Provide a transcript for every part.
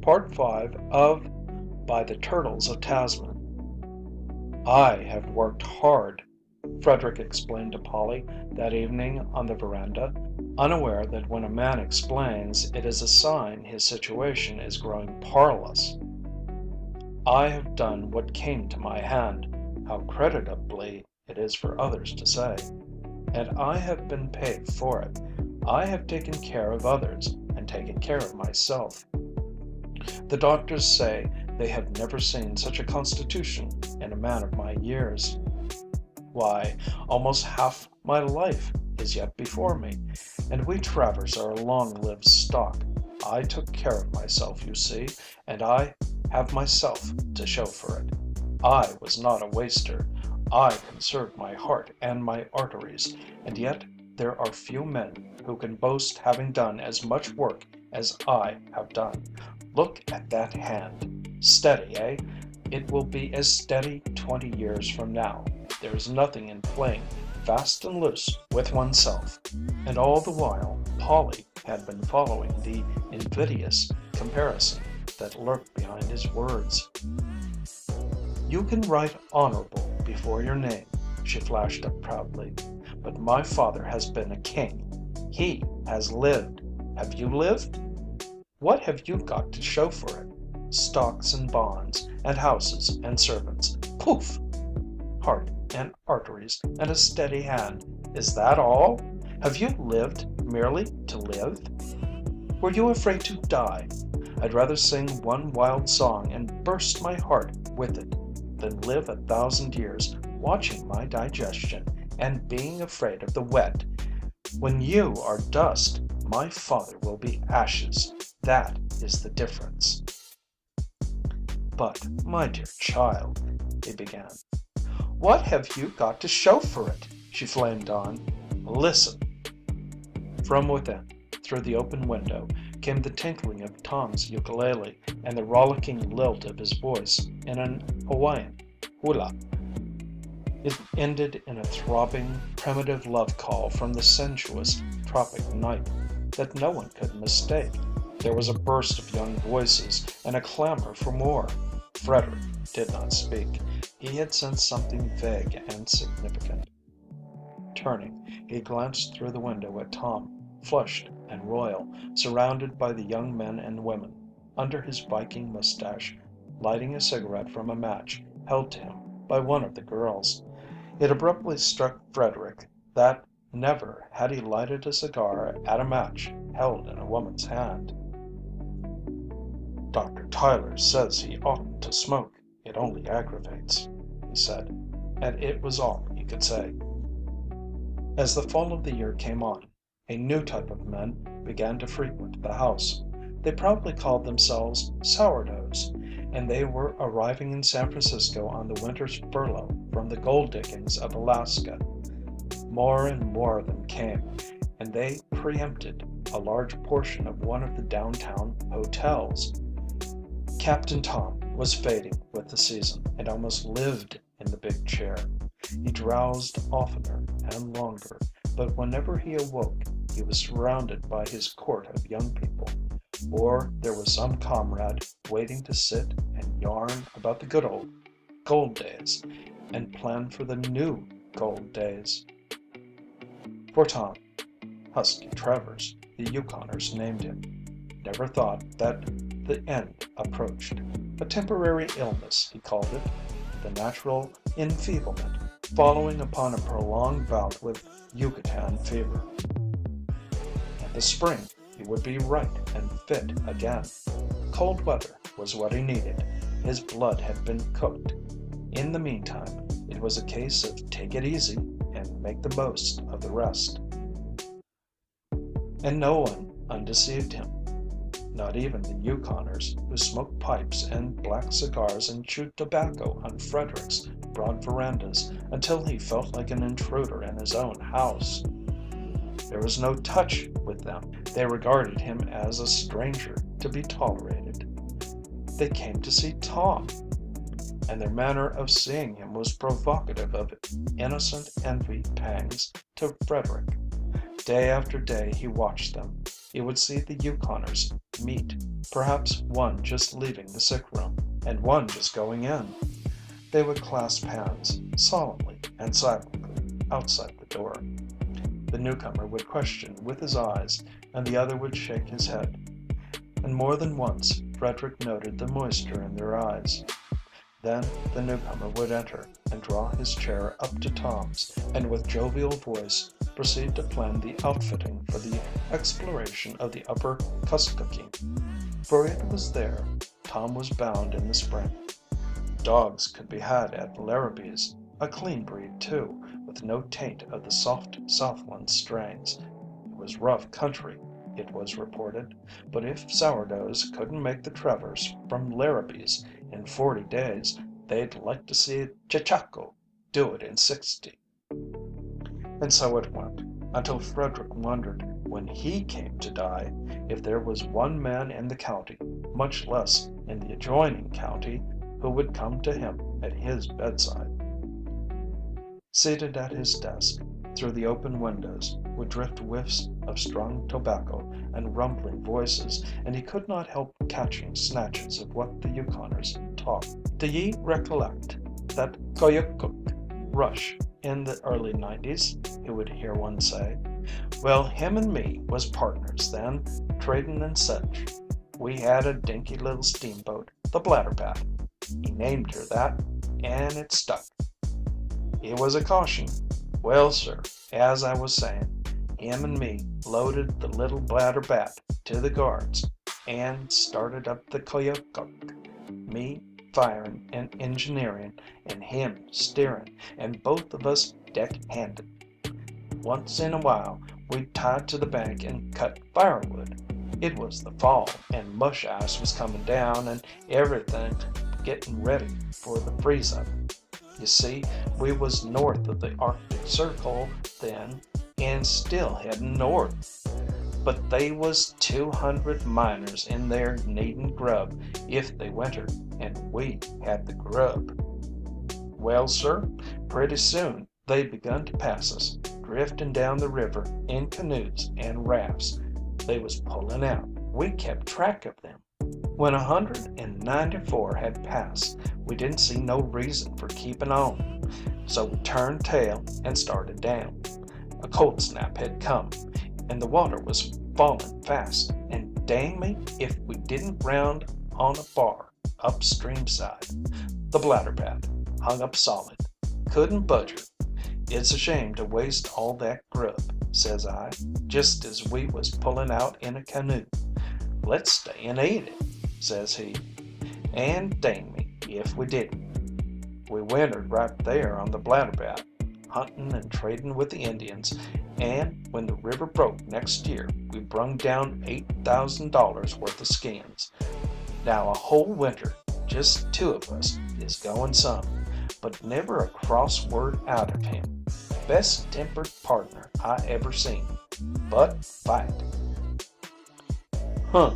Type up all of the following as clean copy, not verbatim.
Part 5 of By the Turtles of Tasman. I have worked hard, Frederick explained to Polly that evening on the veranda, unaware that when a man explains, it is a sign his situation is growing parlous. I have done what came to my hand, how creditably it is for others to say, and I have been paid for it. I have taken care of others and taken care of myself. The doctors say they have never seen such a constitution in a man of my years. Why, almost half my life is yet before me, and we Travers are a long-lived stock. I took care of myself, you see, and I have myself to show for it. I was not a waster. I conserved my heart and my arteries, and yet there are few men who can boast having done as much work as I have done. Look at that hand. Steady, eh? It will be as steady 20 years from now. There is nothing in playing fast and loose with oneself. And all the while, Polly had been following the invidious comparison that lurked behind his words. You can write honorable before your name, she flashed up proudly. But my father has been a king. He has lived. Have you lived? What have you got to show for it? Stocks and bonds, and houses and servants. Poof! Heart and arteries and a steady hand. Is that all? Have you lived merely to live? Were you afraid to die? I'd rather sing one wild song and burst my heart with it than live 1,000 years watching my digestion and being afraid of the wet. When you are dust, my father will be ashes. That is the difference. But, my dear child, he began. What have you got to show for it? She flamed on. Listen. From within, through the open window, came the tinkling of Tom's ukulele and the rollicking lilt of his voice in an Hawaiian hula. It ended in a throbbing, primitive love call from the sensuous tropic night that no one could mistake. There was a burst of young voices and a clamor for more. Frederick did not speak. He had sensed something vague and significant. Turning, he glanced through the window at Tom, flushed and royal, surrounded by the young men and women, under his Viking mustache, lighting a cigarette from a match held to him by one of the girls. It abruptly struck Frederick that never had he lighted a cigar at a match held in a woman's hand. Dr. Tyler says he oughtn't to smoke. It only aggravates, he said, and it was all he could say. As the fall of the year came on, a new type of men began to frequent the house. They proudly called themselves sourdoughs, and they were arriving in San Francisco on the winter's furlough from the gold diggings of Alaska. More and more of them came, and they preempted a large portion of one of the downtown hotels. Captain Tom was fading with the season and almost lived in the big chair. He drowsed oftener and longer, but whenever he awoke, he was surrounded by his court of young people, or there was some comrade waiting to sit and yarn about the good old gold days and plan for the new gold days. For Tom, Husky Travers, the Yukoners named him, never thought that the end approached. A temporary illness, he called it, the natural enfeeblement following upon a prolonged bout with Yucatan fever. In the spring, he would be right and fit again. Cold weather was what he needed. His blood had been cooked. In the meantime, it was a case of take it easy and make the most of the rest. And no one undeceived him. Not even the Yukoners, who smoked pipes and black cigars and chewed tobacco on Frederick's broad verandas until he felt like an intruder in his own house. There was no touch with them. They regarded him as a stranger to be tolerated. They came to see Tom, and their manner of seeing him was provocative of innocent envy pangs to Frederick. Day after day he watched them. He would see the Yukoners meet, perhaps one just leaving the sick room and one just going in. They would clasp hands, solemnly and silently, outside the door. The newcomer would question with his eyes, and the other would shake his head. And more than once Frederick noted the moisture in their eyes. Then the newcomer would enter and draw his chair up to Tom's, and with jovial voice proceed to plan the outfitting for the exploration of the upper Kuskokwim, for it was there Tom was bound in the spring. Dogs could be had at Larrabee's, a clean breed too, with no taint of the soft Southland strains. It was rough country, it was reported, but if sourdoughs couldn't make the traverse from Larrabee's in 40 days, they'd like to see Chechako do it in 60. And so it went, until Frederick wondered, when he came to die, if there was one man in the county, much less in the adjoining county, who would come to him at his bedside. Seated at his desk, through the open windows would drift whiffs of strong tobacco and rumbling voices, and he could not help catching snatches of what the Yukoners talked. Do ye recollect that Koyukuk rush in the early '90s? He would hear one say. Well, him and me was partners then, trading and such. We had a dinky little steamboat, the Blatterbat. He named her that, and it stuck. It was a caution. Well, sir, as I was saying, him and me loaded the little Blatterbat to the guards and started up the Koyukuk, me firing and engineering and him steering, and both of us deck-handed. Once in a while we'd tie to the bank and cut firewood. It was the fall and mush ice was coming down and everything getting ready for the freeze-up. You see, we was north of the Arctic Circle then and still heading north. But they was 200 miners in there needing grub if they wintered, and we had the grub. Well, sir, pretty soon they begun to pass us, drifting down the river in canoes and rafts. They was pulling out. We kept track of them. When 194 had passed, we didn't see no reason for keeping on, so we turned tail and started down. A cold snap had come, and the water was falling fast, and dang me if we didn't round on a bar upstream side. The Blatterbat hung up solid, couldn't budge her. It's a shame to waste all that grub, says I, just as we was pulling out in a canoe. Let's stay and eat it, says he, and dang me if we didn't. We wintered right there on the Blatterbat, hunting and trading with the Indians, and when the river broke next year, we brung down $8,000 worth of skins. Now a whole winter, just two of us, is going some, but never a cross word out of him. Best tempered partner I ever seen, but fight. Huh,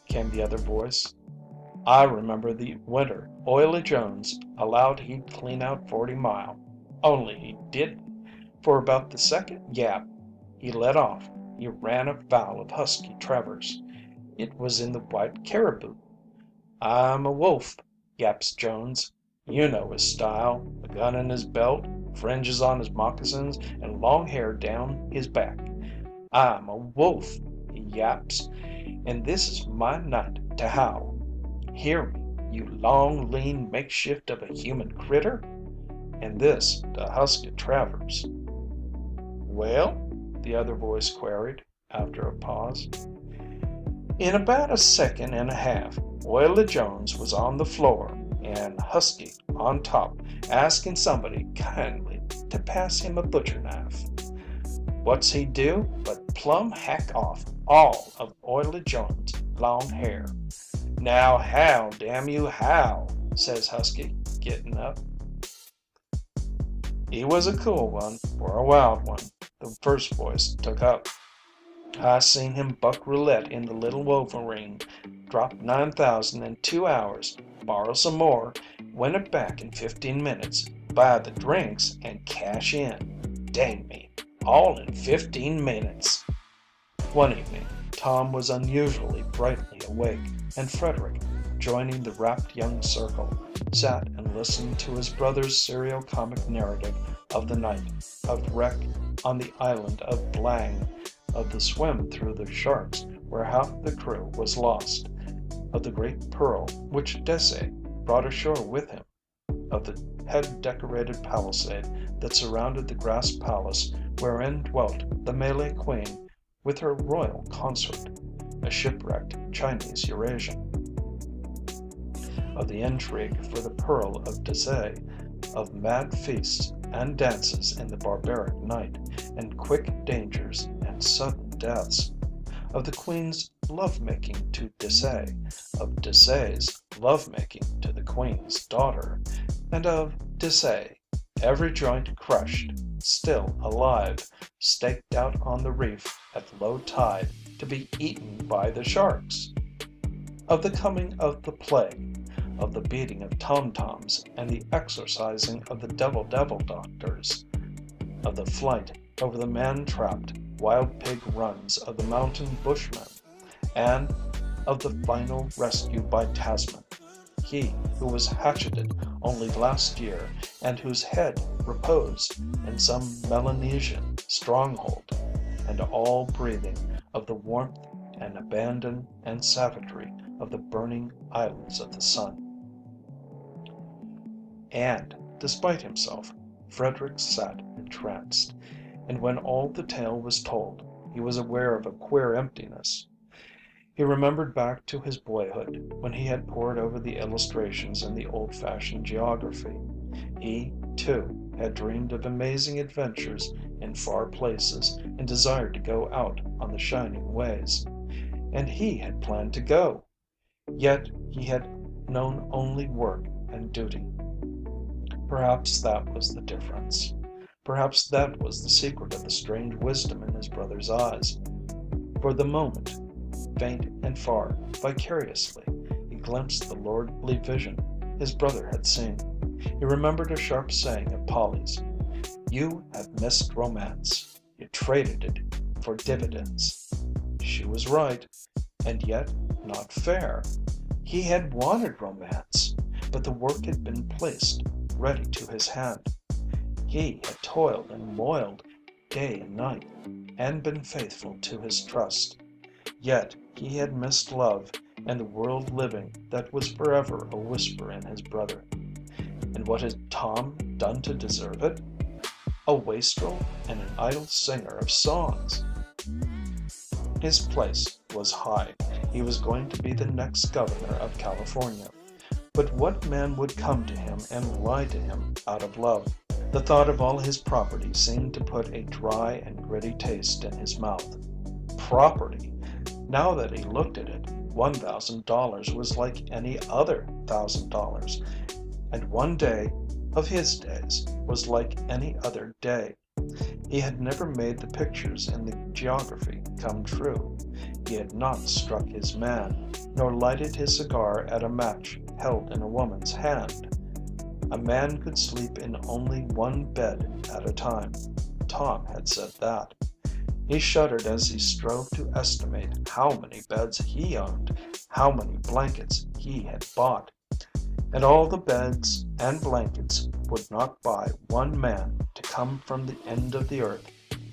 came the other voice. I remember the winter Oily Jones allowed he'd clean out 40 Mile, only he didn't. For about the second yap he let off, he ran afoul of Husky Travers. It was in the White Caribou. I'm a wolf, yaps Jones. You know his style, a gun in his belt, fringes on his moccasins, and long hair down his back. I'm a wolf, he yaps, and this is my night to howl. Hear me, you long, lean makeshift of a human critter? And this to Husky Travers. Well? The other voice queried, after a pause. In about a second and a half, Oily Jones was on the floor and Husky on top, asking somebody kindly to pass him a butcher knife. What's he do but plumb hack off all of Oily Jones' long hair. Now how, damn you, how, says Husky, getting up. He was a cool one or a wild one, the first voice took up. I seen him buck roulette in the little Wolverine, drop 9,000 in 2 hours, borrow some more, win it back in 15 minutes, buy the drinks, and cash in. Dang me, all in 15 minutes. One evening, Tom was unusually brightly awake, and Frederick, joining the rapt young circle, sat and listened to his brother's serio-comic narrative of the night, of wreck on the island of Blang, of the swim through the sharks where half the crew was lost, of the great pearl which Dessaix brought ashore with him, of the head-decorated palisade that surrounded the grass palace wherein dwelt the Malay Queen with her royal consort, a shipwrecked Chinese Eurasian, of the intrigue for the pearl of Dessaix, of mad feasts and dances in the barbaric night, and quick dangers and sudden deaths, of the Queen's love-making to Dessaix, of Dessaix's love-making to the Queen's daughter, and of Dessaix, every joint crushed, still alive, staked out on the reef at low tide to be eaten by the sharks, of the coming of the plague, of the beating of tom-toms and the exorcising of the devil doctors, of the flight over the man-trapped wild pig runs of the mountain bushmen, and of the final rescue by Tasman, he who was hatcheted only last year and whose head reposed in some Melanesian stronghold, and all breathing of the warmth and abandon and savagery of the burning islands of the sun. And, despite himself, Frederick sat entranced, and when all the tale was told, he was aware of a queer emptiness. He remembered back to his boyhood, when he had pored over the illustrations in the old-fashioned geography. He, too, had dreamed of amazing adventures in far places and desired to go out on the shining ways. And he had planned to go. Yet he had known only work and duty. Perhaps that was the difference. Perhaps that was the secret of the strange wisdom in his brother's eyes. For the moment, faint and far, vicariously, he glimpsed the lordly vision his brother had seen. He remembered a sharp saying of Polly's: "You have missed romance. You traded it for dividends." She was right, and yet not fair. He had wanted romance, but the work had been placed ready to his hand. He had toiled and moiled day and night, and been faithful to his trust. Yet he had missed love and the world living that was forever a whisper in his brother. And what had Tom done to deserve it? A wastrel and an idle singer of songs. His place was high. He was going to be the next governor of California. But what man would come to him and lie to him out of love? The thought of all his property seemed to put a dry and gritty taste in his mouth. Property! Now that he looked at it, $1,000 was like any other $1,000, and one day of his days was like any other day. He had never made the pictures in the geography come true. He had not struck his man, nor lighted his cigar at a match held in a woman's hand. A man could sleep in only one bed at a time. Tom had said that. He shuddered as he strove to estimate how many beds he owned, how many blankets he had bought. And all the beds and blankets would not buy one man to come from the end of the earth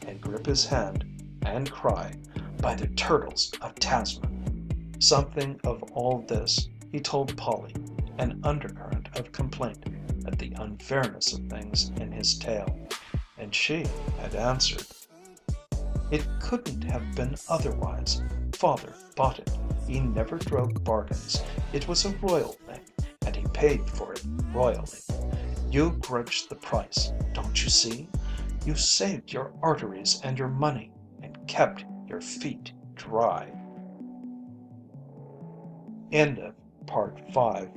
and grip his hand and cry, "By the Turtles of Tasman." Something of all this he told Polly, an undercurrent of complaint at the unfairness of things in his tale, and she had answered: "It couldn't have been otherwise. Father bought it. He never drove bargains. It was a royal thing, and he paid for it royally. You grudged the price, don't you see? You saved your arteries and your money, and kept your feet dry." End of part 5.